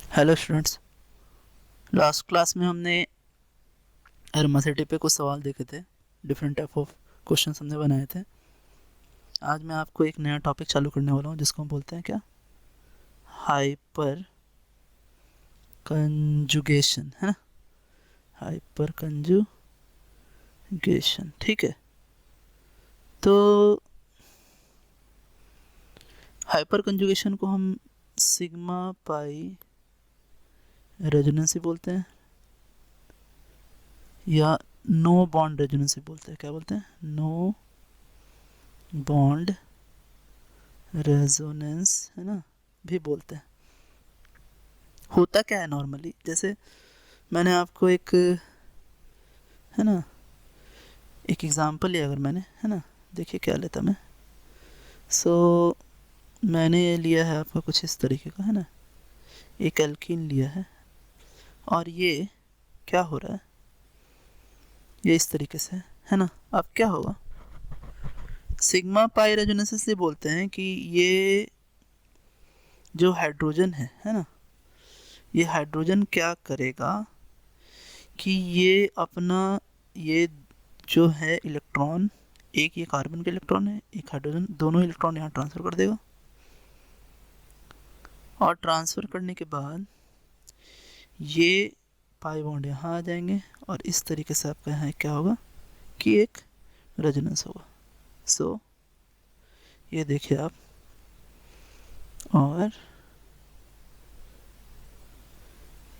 Hello students. Last class में हमने एरोमेसिटी पे कुछ सवाल देखे थे। डिफरेंट टाइप ऑफ क्वेश्चंस हमने बनाए थे। आज मैं आपको एक नया टॉपिक चालू करने वाला हूँ जिसको हम बोलते हैं क्या, हाइपर कंजुगेशन, है ना। हाइपर कंजुगेशन, ठीक है। तो हाइपर कंजुगेशन को हम सिग्मा पाई रेजोनेंसी बोलते हैं या नो बॉन्ड रेजोनेंसी बोलते हैं। क्या बोलते हैं? नो बॉन्ड रेजोनेंस, है ना, भी बोलते हैं। होता क्या है नॉर्मली, जैसे मैंने आपको एक, है ना, एक एग्जांपल लिया अगर मैंने, है ना, देखिए क्या लेता मैं। मैंने ये लिया है आपका कुछ इस तरीके का, है ना, एक एल्कीन लिया है और ये क्या हो रहा है, ये इस तरीके से है ना। अब क्या होगा, सिग्मा पाई रेजोनेंस से बोलते हैं कि ये जो हाइड्रोजन है ना, ये हाइड्रोजन क्या करेगा कि ये अपना, ये जो है इलेक्ट्रॉन, एक ये कार्बन का इलेक्ट्रॉन है, एक हाइड्रोजन, दोनों इलेक्ट्रॉन यहाँ ट्रांसफ़र कर देगा। और ट्रांसफ़र करने के बाद ये पाई बॉन्ड यहाँ आ जाएंगे और इस तरीके से आपका यहाँ क्या होगा कि एक रेजोनेंस होगा। ये देखिए आप, और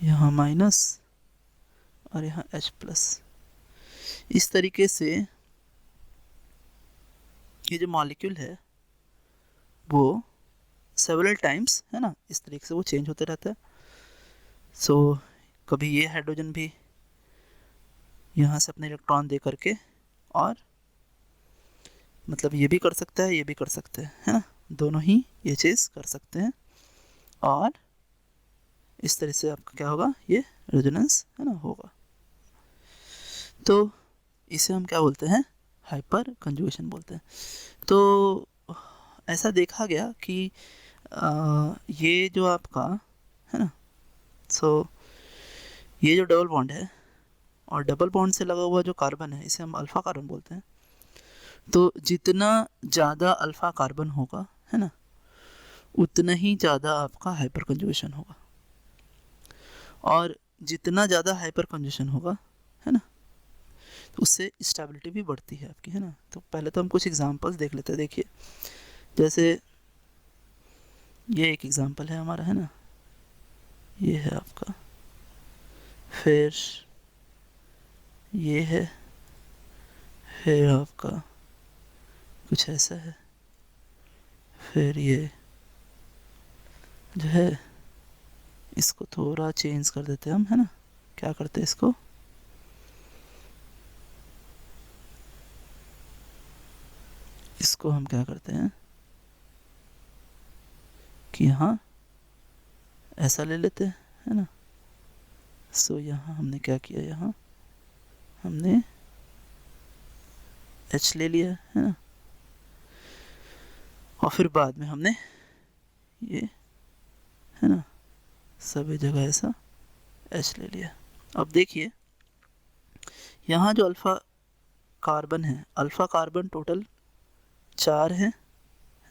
यहाँ माइनस और यहाँ H+। इस तरीके से ये जो मॉलिक्यूल है वो सेवरल टाइम्स, है ना, इस तरीके से वो चेंज होते रहता है। कभी ये हाइड्रोजन भी यहाँ से अपने इलेक्ट्रॉन दे करके, और मतलब ये भी कर सकता है, ये भी कर सकते हैं, है ना, दोनों ही ये चीज़ कर सकते हैं। और इस तरह से आपका क्या होगा, ये रेजोनेंस, है ना, होगा। तो इसे हम क्या बोलते हैं, हाइपर कंजुगेशन बोलते हैं। तो ऐसा देखा गया कि ये जो आपका, है ना, सो ये जो डबल बॉन्ड है और डबल बॉन्ड से लगा हुआ जो कार्बन है, इसे हम अल्फ़ा कार्बन बोलते हैं। तो जितना ज़्यादा अल्फ़ा कार्बन होगा, है ना, उतना ही ज़्यादा आपका हाइपर कंजुगेशन होगा। और जितना ज़्यादा हाइपर कंजुगेशन होगा, है ना, तो उससे स्टेबिलिटी भी बढ़ती है आपकी, है ना। तो पहले तो हम कुछ एग्जांपल्स देख लेते हैं। देखिए, जैसे ये एक एग्जांपल है हमारा, है ना, ये है आपका, फिर ये है, फिर आपका कुछ ऐसा है, फिर ये जो है, इसको थोड़ा चेंज कर देते हैं हम, है ना। क्या करते हैं, इसको हम क्या करते हैं कि यहाँ ऐसा ले लेते हैं, है ना। यहाँ हमने क्या किया, यहाँ हमने H ले लिया, है ना, और फिर बाद में हमने ये, है ना, सभी जगह ऐसा H ले लिया। अब देखिए, यहाँ जो अल्फ़ा कार्बन है, अल्फ़ा कार्बन टोटल 4 है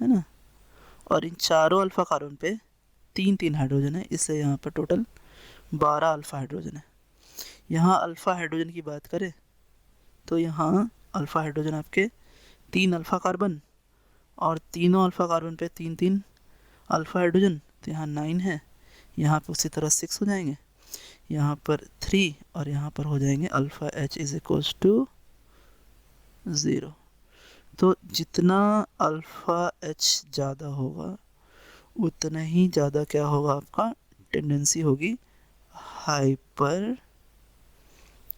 ना, और इन चारों अल्फ़ा कार्बन पे 3-3 हाइड्रोजन है, इसलिए यहाँ पर टोटल 12 अल्फ़ा हाइड्रोजन है। यहाँ अल्फ़ा हाइड्रोजन की बात करें तो यहाँ अल्फ़ा हाइड्रोजन आपके 3 अल्फ़ा कार्बन, और तीनों अल्फ़ा कार्बन पे 3-3 अल्फ़ा हाइड्रोजन, तो यहाँ 9 है। यहाँ पर उसी तरह 6 हो जाएंगे, यहाँ पर 3, और यहाँ पर हो जाएंगे alpha H is equals to 0। तो जितना अल्फ़ा H ज़्यादा होगा उतना ही ज़्यादा क्या होगा, आपका टेंडेंसी होगी हाइपर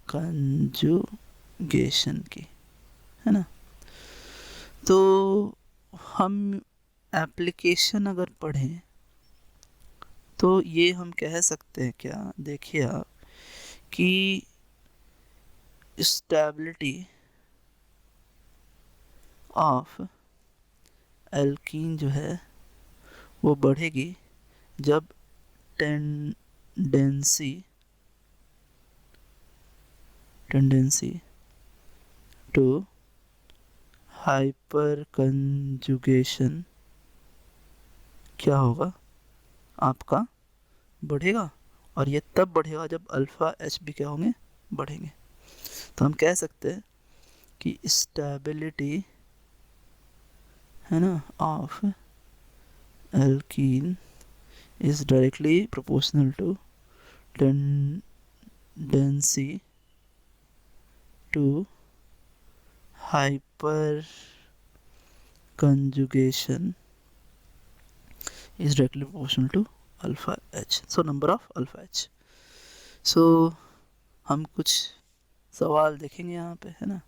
कंजुगेशन की, है ना। तो हम एप्लीकेशन अगर पढ़ें तो ये हम कह सकते हैं क्या, देखिए आप, कि स्टेबिलिटी ऑफ एल्कीन जो है वो बढ़ेगी जब टेंडेंसी टू हाइपर कंजुगेशन क्या होगा आपका, बढ़ेगा। और ये तब बढ़ेगा जब अल्फ़ा एच भी क्या होंगे, बढ़ेंगे। तो हम कह सकते हैं कि स्टेबिलिटी है ना of alkene is directly proportional to tendency to hyperconjugation is directly proportional to alpha h. So number of alpha h. So हम कुछ सवाल देखेंगे यहाँ पे, है ना,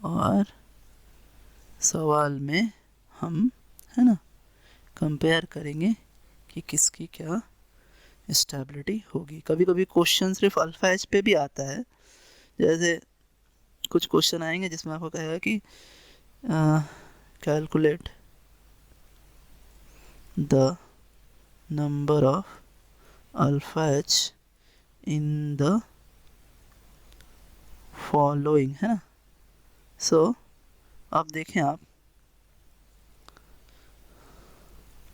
और सवाल में हम, है ना, कंपेयर करेंगे कि किसकी क्या स्टेबिलिटी होगी। कभी कभी क्वेश्चन सिर्फ अल्फ़ा एच पे भी आता है, जैसे कुछ क्वेश्चन आएंगे जिसमें आपको कहेगा कि calculate the number of alpha H in the following, है ना। सो अब देखें आप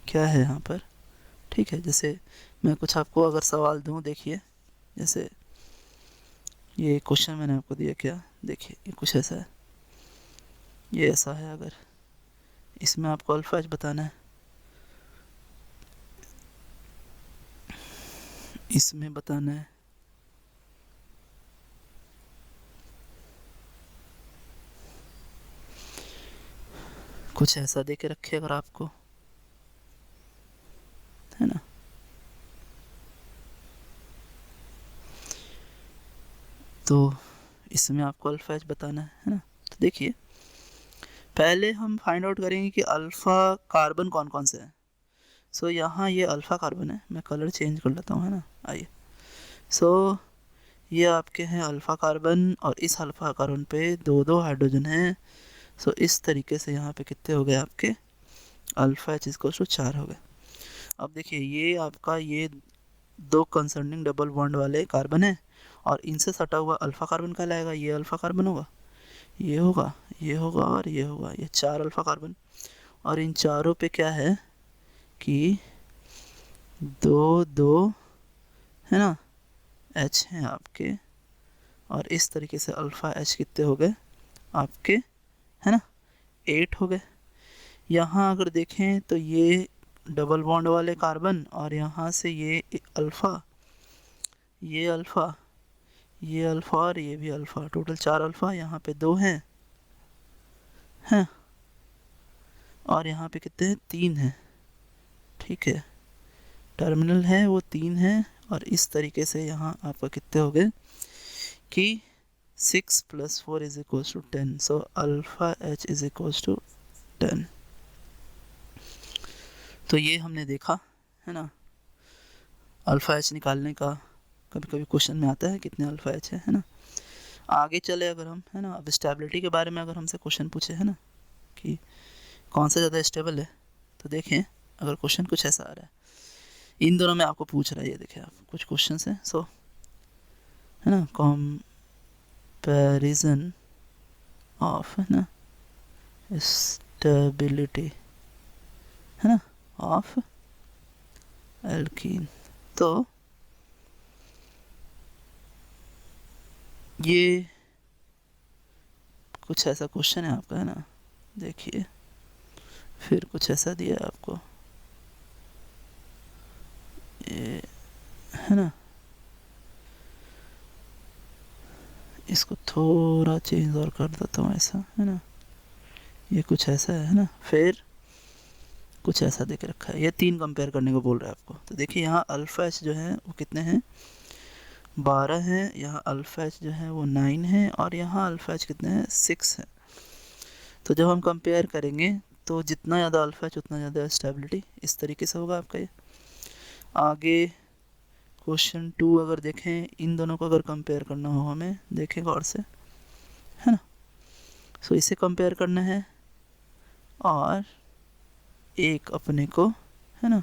क्या है यहाँ पर, ठीक है। जैसे मैं कुछ आपको अगर सवाल दूँ, देखिए जैसे ये क्वेश्चन मैंने आपको दिया, क्या देखिए ये कुछ ऐसा है, ये ऐसा है, अगर इसमें आपको अल्फ़ा एच बताना है, इसमें बताना है, कुछ ऐसा दे के रखे अगर आपको, है ना। तो इसमें आपको अल्फ़ा एच बताना है ना। तो देखिए पहले हम फाइंड आउट करेंगे कि अल्फ़ा कार्बन कौन कौन से हैं। सो यहाँ ये अल्फ़ा कार्बन है, मैं कलर चेंज कर लेता हूँ, है ना, आइए। सो ये आपके हैं अल्फ़ा कार्बन, और इस अल्फ़ा कार्बन पे दो दो हाइड्रोजन हैं। सो इस तरीके से यहाँ पे कितने हो गए आपके, अल्फ़ा एच इसको 4 हो गए। अब देखिए ये आपका ये दो कंसर्निंग डबल बॉन्ड वाले कार्बन है, और इनसे सटा हुआ अल्फ़ा कार्बन का लाएगा, ये अल्फ़ा कार्बन होगा, ये होगा, ये होगा और ये होगा, ये 4 अल्फ़ा कार्बन। और इन चारों पे क्या है कि दो दो, है ना, एच हैं आपके, और इस तरीके से अल्फ़ा एच कितने हो गए आपके, है ना, 8 हो गए। यहाँ अगर देखें तो ये डबल बॉन्ड वाले कार्बन, और यहाँ से ये अल्फ़ा, ये अल्फ़ा, ये अल्फ़ा और ये भी अल्फ़ा, टोटल 4 अल्फ़ा, यहाँ पे 2 हैं, हैं, और यहाँ पे कितने हैं, 3 हैं, ठीक है। टर्मिनल है वो 3 है, और इस तरीके से यहाँ आपका कितने हो गए कि 6 + 4 = 10। सो अल्फ़ा एच = 10। तो ये हमने देखा, है ना, अल्फ़ा एच निकालने का कभी कभी क्वेश्चन में आता है कितने अल्फ़ा एच है ना। आगे चले अगर हम, है ना, अब स्टेबिलिटी के बारे में अगर हमसे क्वेश्चन पूछे, है ना, कि कौन सा ज़्यादा स्टेबल है, तो देखें अगर क्वेश्चन कुछ ऐसा आ रहा है, इन दोनों में आपको पूछ रहा है, ये देखें आप कुछ क्वेश्चन हैं। सो है ना, कंपैरिजन ऑफ, है ना, स्टेबिलिटी, है ना, ऑफ एल्कीन। तो ये कुछ ऐसा क्वेश्चन है आपका, है ना, देखिए फिर कुछ ऐसा दिया है आपको, ये, है ना, इसको थोड़ा चेंज और कर देता हूँ ऐसा, है ना, ये कुछ ऐसा है ना, फिर कुछ ऐसा देख रखा है, ये 3 कंपेयर करने को बोल रहा है आपको। तो देखिए यहाँ अल्फ़ा एच जो है वो कितने हैं, 12 हैं, यहाँ अल्फ़ा एच जो है वो 9 है, और यहाँ अल्फ़ा एच कितने हैं, 6 है। तो जब हम कंपेयर करेंगे तो जितना ज़्यादा अल्फ़ा एच उतना ज़्यादा स्टेबिलिटी, इस तरीके से होगा आपका ये। आगे क्वेश्चन 2 अगर देखें, इन दोनों को अगर कंपेयर करना हो हमें, देखें गौर से, है ना। सो इसे कंपेयर करना है, और एक अपने को, है ना,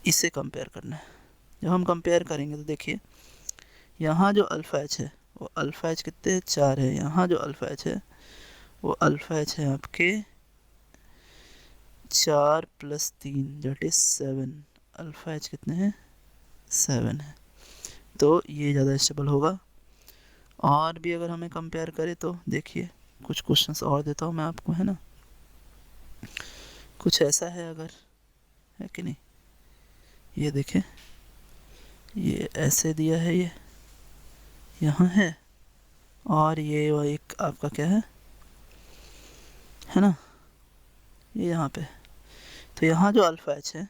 इसे कंपेयर करना है। जब हम कंपेयर करेंगे तो देखिए यहाँ जो अल्फ़ा एच है वो अल्फ़ा एच कितने 4 है, यहाँ जो अल्फ़ा एच है वो अल्फ़ा एच है आपके 4 + 3 दैट इज़ 7। अल्फ़ा एच कितने हैं 7 है, तो ये ज़्यादा स्टेबल होगा। और भी अगर हमें कंपेयर करें तो देखिए कुछ क्वेश्चंस और देता हूँ मैं आपको, है ना। कुछ ऐसा है अगर, है कि नहीं, ये देखें, ये ऐसे दिया है, ये यहाँ है और ये वो एक आपका क्या है ना, ये यहाँ पे। तो यहाँ जो अल्फ़ा एच है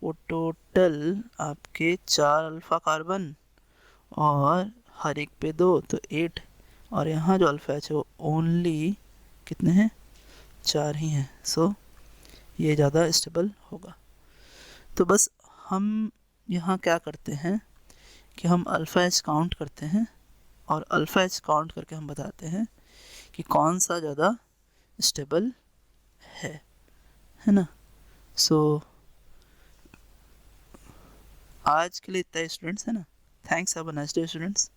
वो टोटल आपके 4 अल्फ़ा कार्बन और हर एक पे 2 तो 8, और यहाँ जो अल्फ़ा एच है वो ओनली कितने हैं 4 ही हैं। सो ये ज़्यादा स्टेबल होगा। तो बस हम यहाँ क्या करते हैं कि हम अल्फ़ा एच काउंट करते हैं और अल्फ़ा एच काउंट करके हम बताते हैं कि कौन सा ज़्यादा स्टेबल है ना। सो आज के लिए इतना ही स्टूडेंट्स, है ना। Thanks, have a nice day students.